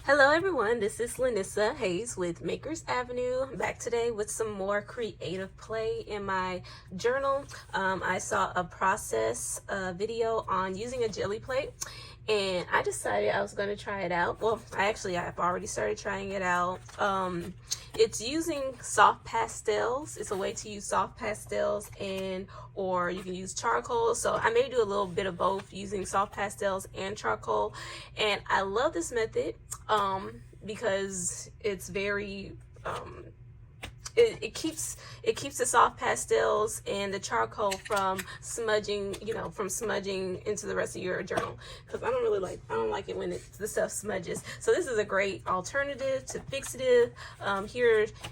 Hello everyone, this is Lynissa Hayes with Makers Avenue. I'm back today with some more creative play in my journal. I saw a process video on using a jelly plate, and I decided I was going to try it out. Well, I've already started trying it out. It's using soft pastels. It's a way to use soft pastels or you can use charcoal. So I may do a little bit of both, using soft pastels and charcoal. And I love this method because it's very it keeps the soft pastels and the charcoal from smudging, into the rest of your journal, because I don't like it when the stuff smudges. So this is a great alternative to fixative.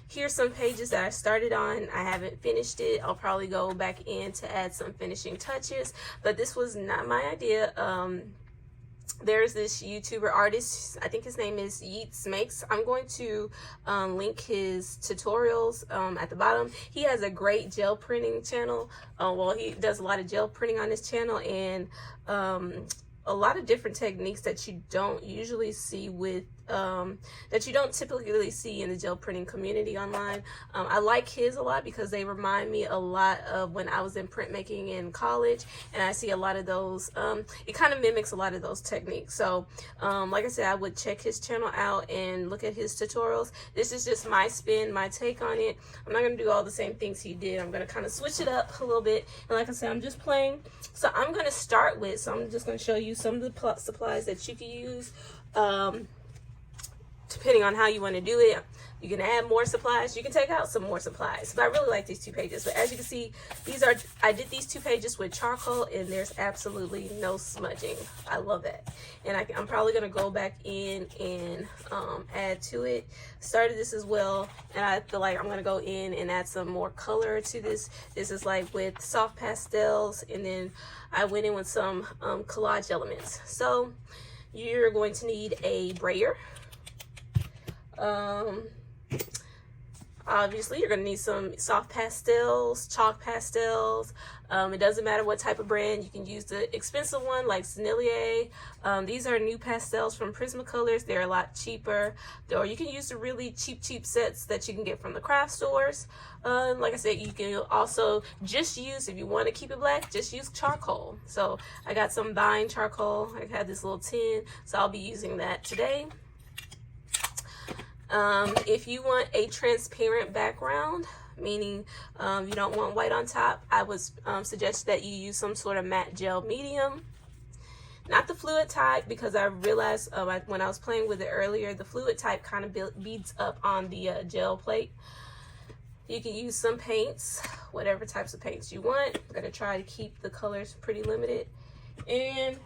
Here's some pages that I started on. I haven't finished it. I'll probably go back in to add some finishing touches, but this was not my idea. There's this YouTuber artist, I think his name is Yeats Makes. I'm going to link his tutorials at the bottom. He has a great gel printing channel. He does a lot of gel printing on his channel, and a lot of different techniques that you don't usually see that you don't typically see in the gel printing community online. I like his a lot because they remind me a lot of when I was in printmaking in college, and I see a lot of those. It kind of mimics a lot of those techniques. So like I said, I would check his channel out and look at his tutorials. This is just my spin, my take on it. I'm not going to do all the same things he did. I'm going to kind of switch it up a little bit, and like I said, I'm just playing. So I'm going to start with, I'm just going to show you some of the supplies that you can use. Depending on how you want to do it, you can add more supplies, you can take out some more supplies. But I really like these two pages. But as you can see, I did these two pages with charcoal, and there's absolutely no smudging. I love that. And I'm probably going to go back in and add to it. Started this as well, and I feel like I'm going to go in and add some more color to this. This is like with soft pastels, and then I went in with some collage elements. So you're going to need a brayer. Obviously you're going to need some soft pastels, chalk pastels. It doesn't matter what type of brand. You can use the expensive one like Sennelier. These are new pastels from Prismacolors. They're a lot cheaper. Or you can use the really cheap sets that you can get from the craft stores. Like I said, you can also just use, if you want to keep it black, just use charcoal. So I got some Vine charcoal. I had this little tin, so I'll be using that today. If you want a transparent background, meaning you don't want white on top, I would suggest that you use some sort of matte gel medium. Not the fluid type, because I realized when I was playing with it earlier, the fluid type kind of beads up on the gel plate. You can use some paints, whatever types of paints you want. I'm going to try to keep the colors pretty limited. And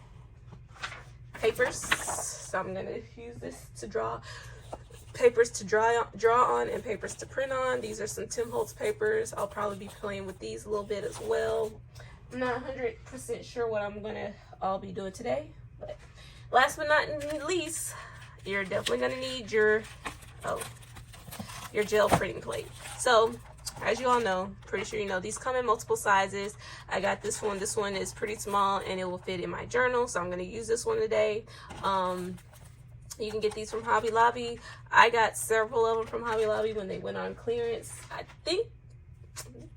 papers. So I'm going to use this to draw. Papers to draw on and papers to print on. These are some Tim Holtz papers. I'll probably be playing with these a little bit as well. I'm not 100% sure what I'm gonna all be doing today, but last but not least, you're definitely gonna need your gel printing plate. So as you all know, pretty sure you know, these come in multiple sizes. I got this one. This one is pretty small and it will fit in my journal, so I'm gonna use this one today. You can get these from Hobby Lobby. I got several of them from Hobby Lobby when they went on clearance, I think.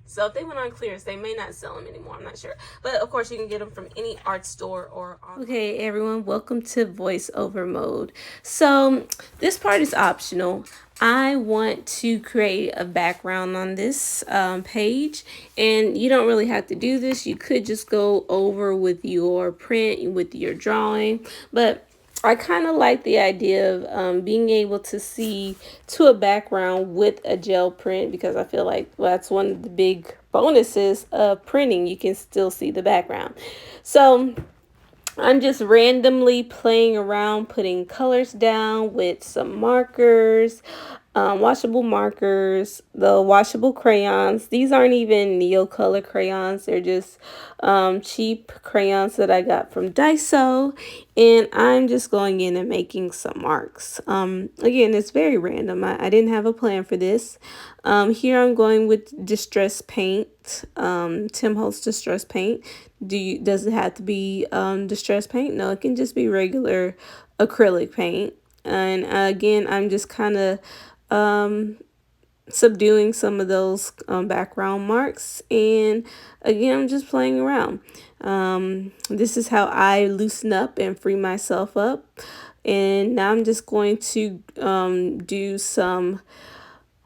So if they went on clearance, they may not sell them anymore. I'm not sure. But of course, you can get them from any art store or online. Okay, everyone, welcome to voiceover mode. So this part is optional. I want to create a background on this page, and you don't really have to do this. You could just go over with your print, with your drawing, but I kind of like the idea of being able to see to a background with a gel print, because I feel like that's one of the big bonuses of printing. You can still see the background. So I'm just randomly playing around, putting colors down with some markers, washable markers, the washable crayons. These aren't even Neo Color crayons. They're just cheap crayons that I got from Daiso. And I'm just going in and making some marks. Again, it's very random. I didn't have a plan for this. Here I'm going with Distress Paint, Tim Holtz Distress Paint. Does it have to be Distress Paint? No, it can just be regular acrylic paint. And again, I'm just kind of subduing some of those background marks, and again, I'm just playing around. This is how I loosen up and free myself up. And now I'm just going to do some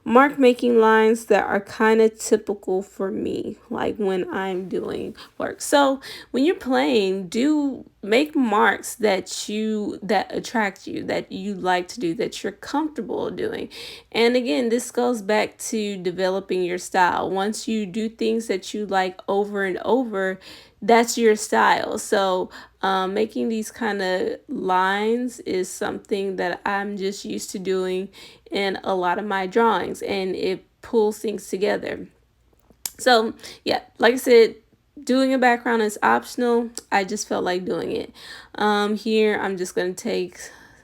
mark making lines that are kind of typical for me, like when I'm doing work. So when you're playing, do make marks that attract you, that you like to do, that you're comfortable doing. And again, this goes back to developing your style. Once you do things that you like over and over, that's your style. So making these kind of lines is something that I'm just used to doing in a lot of my drawings, and it pulls things together. So yeah, like I said, doing a background is optional. I just felt like doing it. Here I'm just going to take,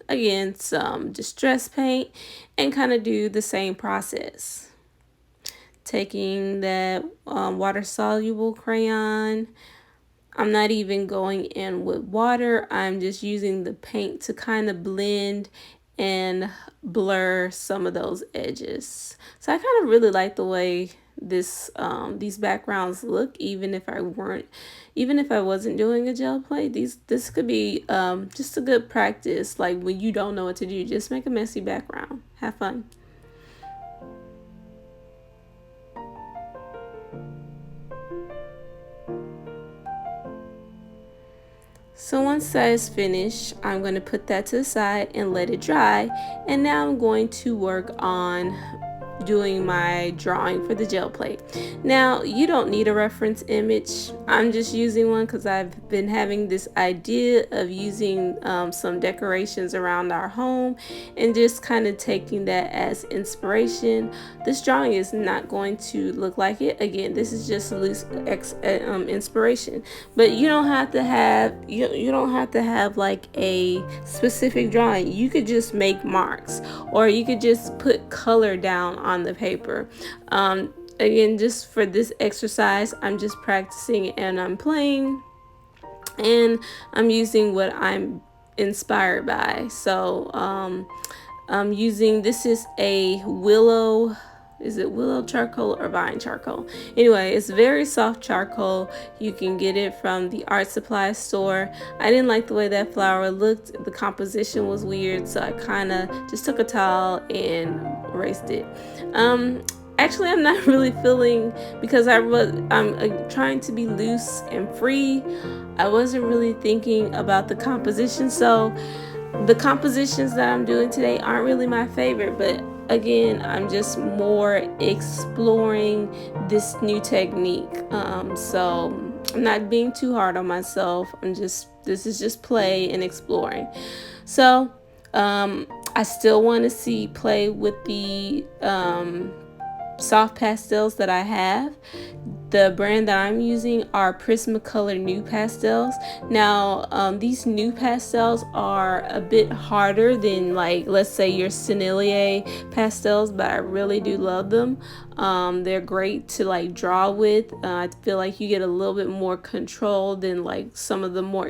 again, some distress paint and kind of do the same process. Taking that water-soluble crayon. I'm not even going in with water. I'm just using the paint to kind of blend and blur some of those edges. So I kind of really like the way these backgrounds look, even if I wasn't doing a gel plate. This could be just a good practice. Like when you don't know what to do, just make a messy background. Have fun. So once that is finished, I'm going to put that to the side and let it dry. And now I'm going to work on doing my drawing for the gel plate. Now, you don't need a reference image. I'm just using one because I've been having this idea of using some decorations around our home and just kind of taking that as inspiration. This drawing is not going to look like it. Again, this is just loose inspiration, but you don't have to have like a specific drawing. You could just make marks, or you could just put color down on the paper. Again, just for this exercise, I'm just practicing and I'm playing, and I'm using what I'm inspired by. So I'm using, this is a willow, is it willow charcoal or vine charcoal? Anyway, it's very soft charcoal. You can get it from the art supply store. I didn't like the way that flower looked. The composition was weird, so I kind of just took a towel and erased it. Actually, I'm not really feeling, because I'm trying to be loose and free. I wasn't really thinking about the composition, so the compositions that I'm doing today aren't really my favorite, but again, I'm just more exploring this new technique. So I'm not being too hard on myself. This is just play and exploring. So I still want to play with the soft pastels that I have. The brand that I'm using are Prismacolor New Pastels. Now, these new pastels are a bit harder than, like, let's say your Sennelier pastels, but I really do love them. They're great to like draw with. I feel like you get a little bit more control than like some of the more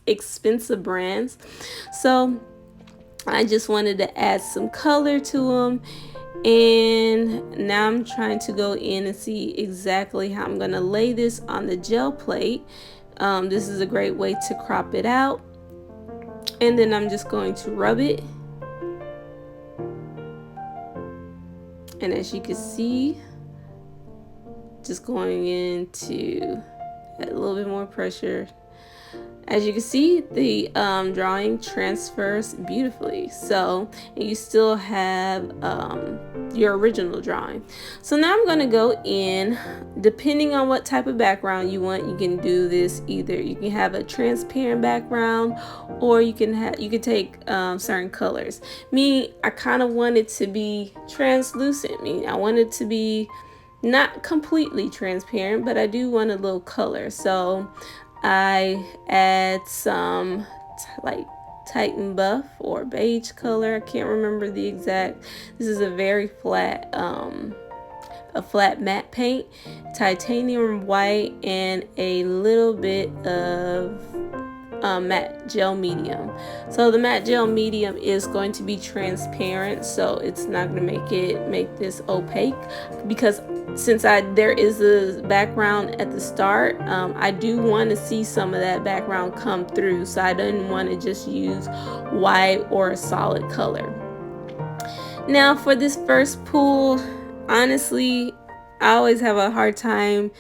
expensive brands. So I just wanted to add some color to them. And now I'm trying to go in and see exactly how I'm going to lay this on the gel plate. This is a great way to crop it out. And then I'm just going to rub it. And as you can see, just going into a little bit more pressure. As you can see, the drawing transfers beautifully. So, and you still have your original drawing. So now I'm going to go in, depending on what type of background you want. You can do this either, you can have a transparent background, or you can take certain colors. Me, I kind of want it to be translucent. I want it to be not completely transparent, but I do want a little color. So I add some like Titan buff or beige color. I can't remember the exact. This is a very flat matte paint, titanium white, and a little bit of matte gel medium. So the matte gel medium is going to be transparent, so it's not going to make this opaque, because since there is a background at the start, I do want to see some of that background come through, so I didn't want to just use white or a solid color. Now for this first pool, honestly, I always have a hard time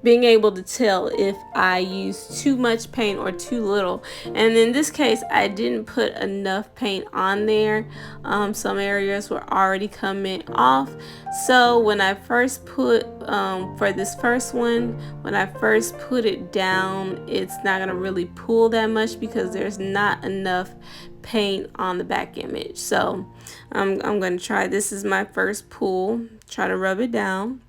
being able to tell if I use too much paint or too little. And in this case, I didn't put enough paint on there. Some areas were already coming off. So when I first put, for this first one, when I first put it down, it's not gonna really pull that much because there's not enough paint on the back image. So I'm gonna try, this is my first pull, try to rub it down.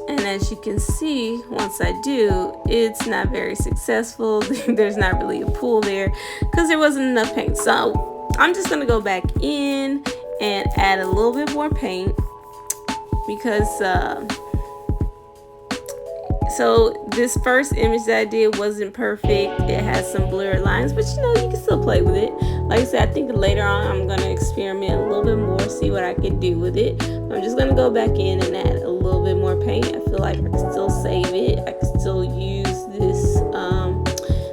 And as you can see, once I do, it's not very successful. There's not really a pool there because there wasn't enough paint. So I'm just gonna go back in and add a little bit more paint because so this first image that I did wasn't perfect. It has some blurred lines, but you know, you can still play with it. Like I said, I think later on I'm gonna experiment a little bit more, see what I can do with it. I'm just gonna go back in and add a little bit more paint. I feel like I can still save it. I can still use this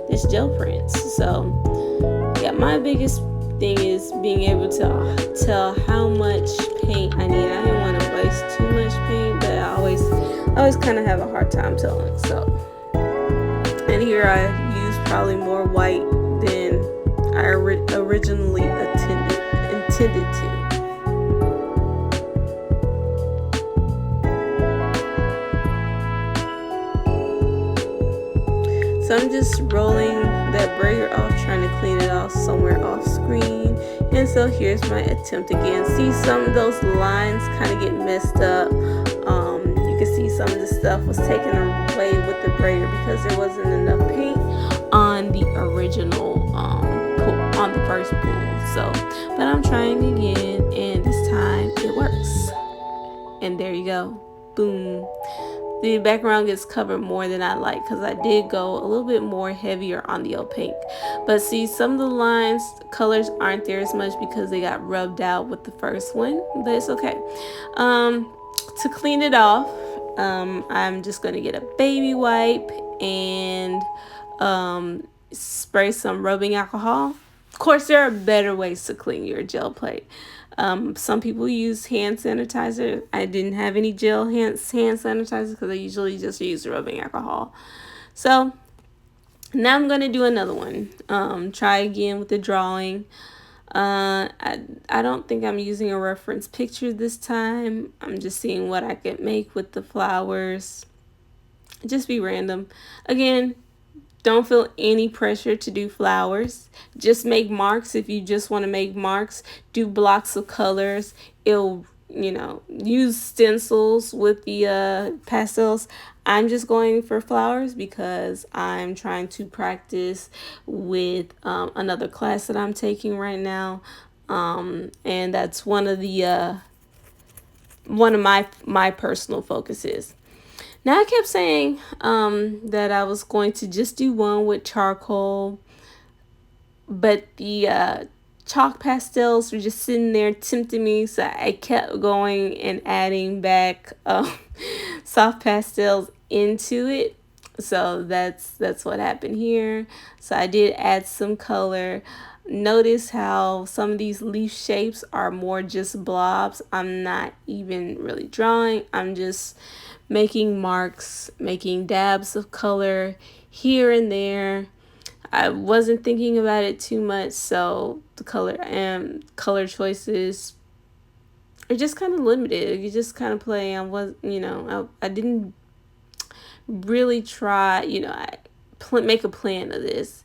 this gel print. So yeah, my biggest thing is being able to tell how much paint I need. I don't want to waste too much paint, but I always kind of have a hard time telling. So, and here I use probably more white than I originally intended to. So I'm just rolling that brayer off, trying to clean it off somewhere off screen. And so here's my attempt again. See, some of those lines kind of get messed up. You can see some of the stuff was taken away with the brayer because there wasn't enough paint on the original pool, on the first pool. So, but I'm trying again, and this time it works. And there you go. Boom. The background gets covered more than I like because I did go a little bit more heavier on the opaque. But see, some of the lines, colors aren't there as much because they got rubbed out with the first one, but it's okay. To clean it off, I'm just going to get a baby wipe and spray some rubbing alcohol. Of course, there are better ways to clean your gel plate. Some people use hand sanitizer. I didn't have any gel hand sanitizer because I usually just use rubbing alcohol. So now I'm going to do another one. Try again with the drawing. I don't think I'm using a reference picture this time. I'm just seeing what I could make with the flowers. Just be random. Again, don't feel any pressure to do flowers. Just make marks if you just want to make marks. Do blocks of colors. It'll, you know, use stencils with the pastels. I'm just going for flowers because I'm trying to practice with another class that I'm taking right now. And that's one of my personal focuses. Now I kept saying that I was going to just do one with charcoal, but the chalk pastels were just sitting there tempting me, so I kept going and adding back soft pastels into it. So that's what happened here. So I did add some color. Notice how some of these leaf shapes are more just blobs. I'm not even really drawing. I'm just making marks, making dabs of color here and there. I wasn't thinking about it too much, so the color choices are just kind of limited. You just kind of play on what, you know, I didn't really try, you know, make a plan of this.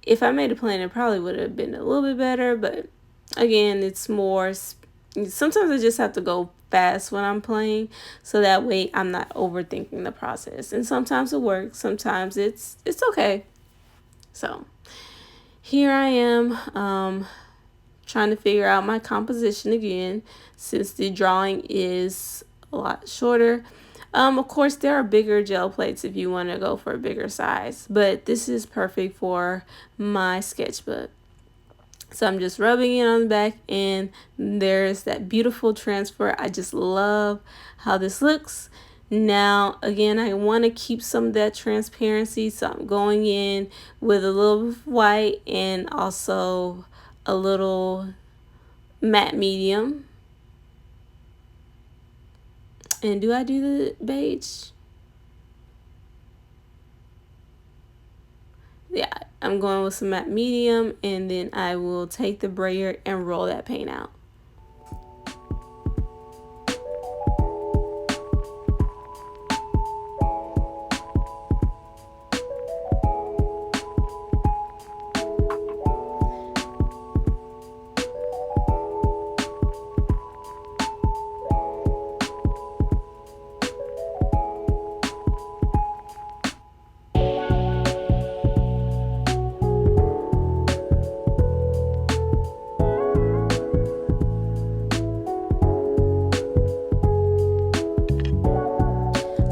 If I made a plan, it probably would have been a little bit better, but again, it's more, sometimes I just have to go fast when I'm playing, so that way I'm not overthinking the process. And sometimes it works, sometimes it's okay. So here I am trying to figure out my composition again, since the drawing is a lot shorter. Of course, there are bigger gel plates if you want to go for a bigger size, but this is perfect for my sketchbook. So I'm just rubbing it on the back, and there's that beautiful transfer. I just love how this looks. Now, again, I want to keep some of that transparency, so I'm going in with a little white and also a little matte medium. And do I do the beige? Yeah, I'm going with some matte medium, and then I will take the brayer and roll that paint out.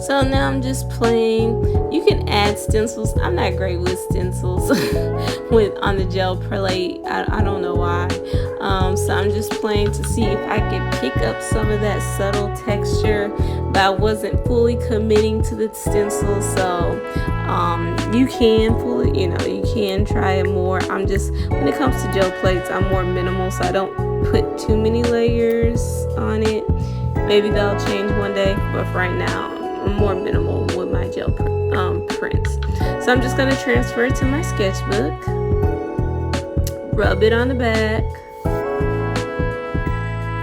So now I'm just playing. You can add stencils. I'm not great with stencils on the gel plate. I don't know why. So I'm just playing to see if I can pick up some of that subtle texture, but I wasn't fully committing to the stencil. So you can fully, you can try it more. I'm just, when it comes to gel plates, I'm more minimal, so I don't put too many layers on it. Maybe that'll change one day, but for right now, I'm more minimal with my gel prints. So I'm just going to transfer it to my sketchbook, rub it on the back.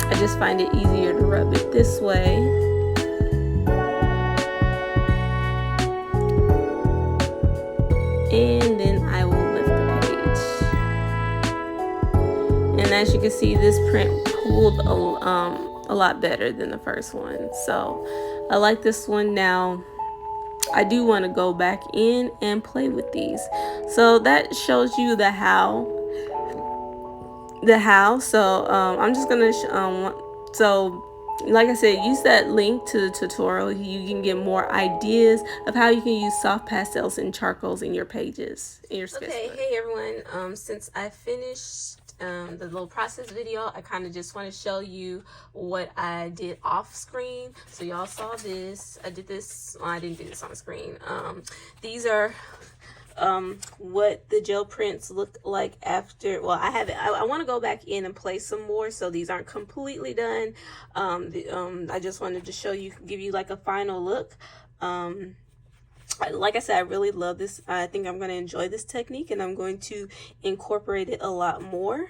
I just find it easier to rub it this way. And then I will lift the page. And as you can see, this print pulled a lot better than the first one. So I like this one. Now I do want to go back in and play with these. So that shows you the how. So I'm just gonna so like I said, use that link to the tutorial. You can get more ideas of how you can use soft pastels and charcoals in your pages, in your sketchbook. Okay, hey everyone. Since I finished the little process video, I kind of just want to show you what I did off screen. So y'all saw this. I did this. Well, I didn't do this on screen. These are what the gel prints look like after. Well, I want to go back in and play some more, so these aren't completely done. I just wanted to show you, give you like a final look. Like I said, I really love this. I think I'm going to enjoy this technique, and I'm going to incorporate it a lot more.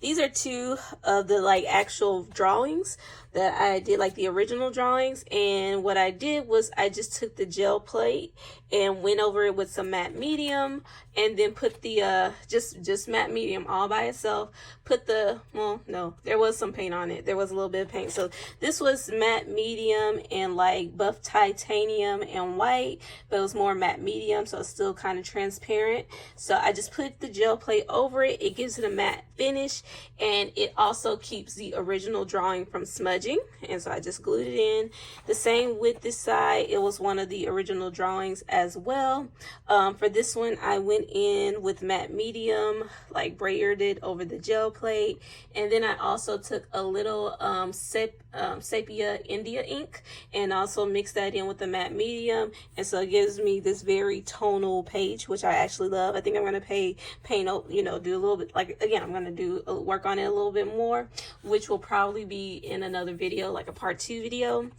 These are two of the like actual drawings that I did, like the original drawings. And what I did was I just took the gel plate and went over it with some matte medium, and then put the just matte medium all by itself. Put the, well, no, there was some paint on it. There was a little bit of paint. So this was matte medium and like buff titanium and white, but it was more matte medium, so it's still kind of transparent. So I just put the gel plate over it. It gives it a matte finish, and it also keeps the original drawing from smudging. And so I just glued it in. The same with this side. It was one of the original drawings as well. For this one, I went in with matte medium, like brayered it over the gel plate, and then I also took a little sepia India ink and also mixed that in with the matte medium, and so it gives me this very tonal page, which I actually love. I think I'm going to paint, do a little bit, like, again, I'm going to do work on it a little bit more, which will probably be in another video, like a part 2 video.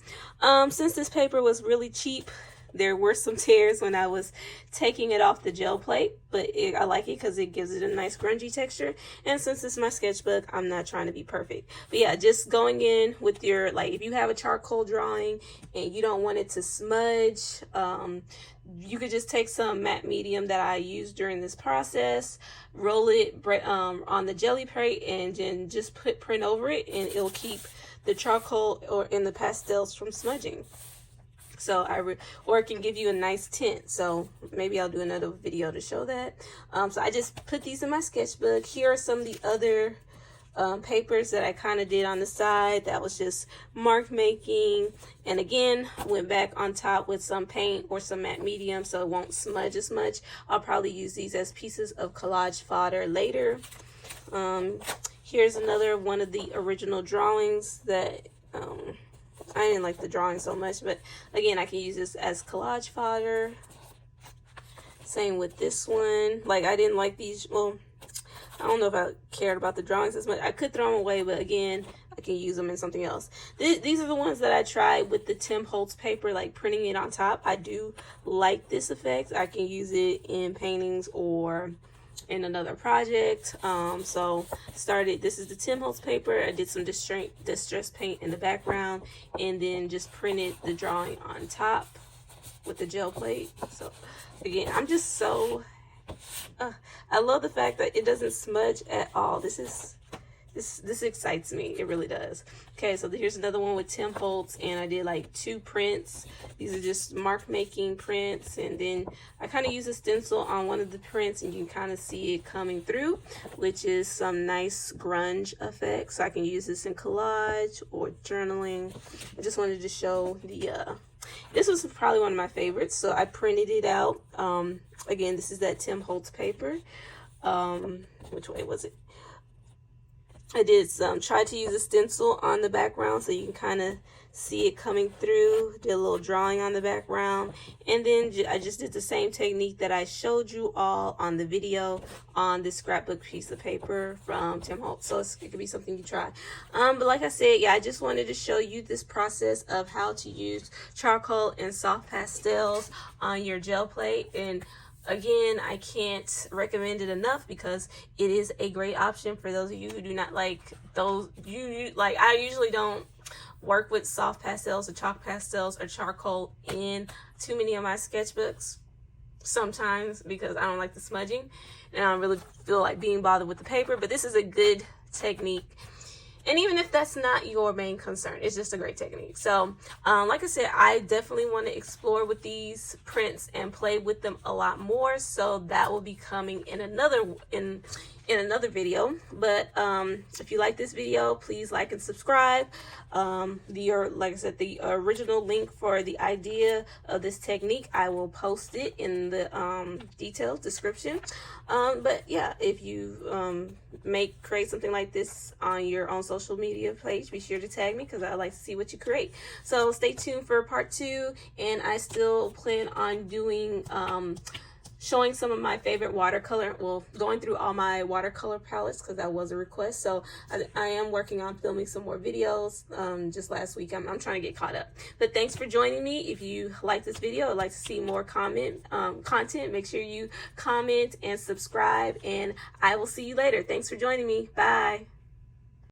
Since this paper was really cheap, there were some tears when I was taking it off the gel plate, but I like it because it gives it a nice grungy texture. And since it's my sketchbook, I'm not trying to be perfect. But yeah, just going in with your, like, if you have a charcoal drawing and you don't want it to smudge, you could just take some matte medium that I used during this process, roll it on the jelly plate, and then just put print over it, and it'll keep the charcoal in the pastels from smudging. So or it can give you a nice tint. So maybe I'll do another video to show that. So I just put these in my sketchbook. Here are some of the other papers that I kind of did on the side. That was just mark making. And again, went back on top with some paint or some matte medium so it won't smudge as much. I'll probably use these as pieces of collage fodder later. Here's another one of the original drawings that I didn't like the drawing so much, but again, I can use this as collage fodder. Same with this one. Like, I didn't like these. Well, I don't know if I cared about the drawings as much. I could throw them away, but again, I can use them in something else. These are the ones that I tried with the Tim Holtz paper, like printing it on top. I do like this effect. I can use it in paintings or in another project. So this is the Tim Holtz paper. I did some distress paint in the background and then just printed the drawing on top with the gel plate. So again, I'm just so I love the fact that it doesn't smudge at all. This excites me. It really does. Okay, so here's another one with Tim Holtz, and I did like 2 prints. These are just mark making prints, and then I kind of use a stencil on one of the prints, and you can kind of see it coming through, which is some nice grunge effect. So I can use this in collage or journaling. I just wanted to show this was probably one of my favorites, so I printed it out. Again, this is that Tim Holtz paper. Which way was it? I did try to use a stencil on the background so you can kind of see it coming through. Did a little drawing on the background, and then I just did the same technique that I showed you all on the video on this scrapbook piece of paper from Tim Holtz. So it could be something you try. But like I said, yeah, I just wanted to show you this process of how to use charcoal and soft pastels on your gel plate. And again, I can't recommend it enough because it is a great option for those of you who do not like those. I usually don't work with soft pastels or chalk pastels or charcoal in too many of my sketchbooks sometimes because I don't like the smudging and I don't really feel like being bothered with the paper. But this is a good technique. And even if that's not your main concern, it's just a great technique. So, like I said, I definitely want to explore with these prints and play with them a lot more. So that will be coming in another video. But if you like this video, please like and subscribe. Like I said, the original link for the idea of this technique, I will post it in the detailed description. But yeah, if you create something like this on your own social media page, be sure to tag me because I like to see what you create. So stay tuned for part 2, and I still plan on doing showing some of my favorite watercolor, going through all my watercolor palettes because that was a request. So I am working on filming some more videos. Just last week, I'm trying to get caught up. But thanks for joining me. If you like this video, I'd like to see more content, make sure you comment and subscribe, and I will see you later. Thanks for joining me. Bye.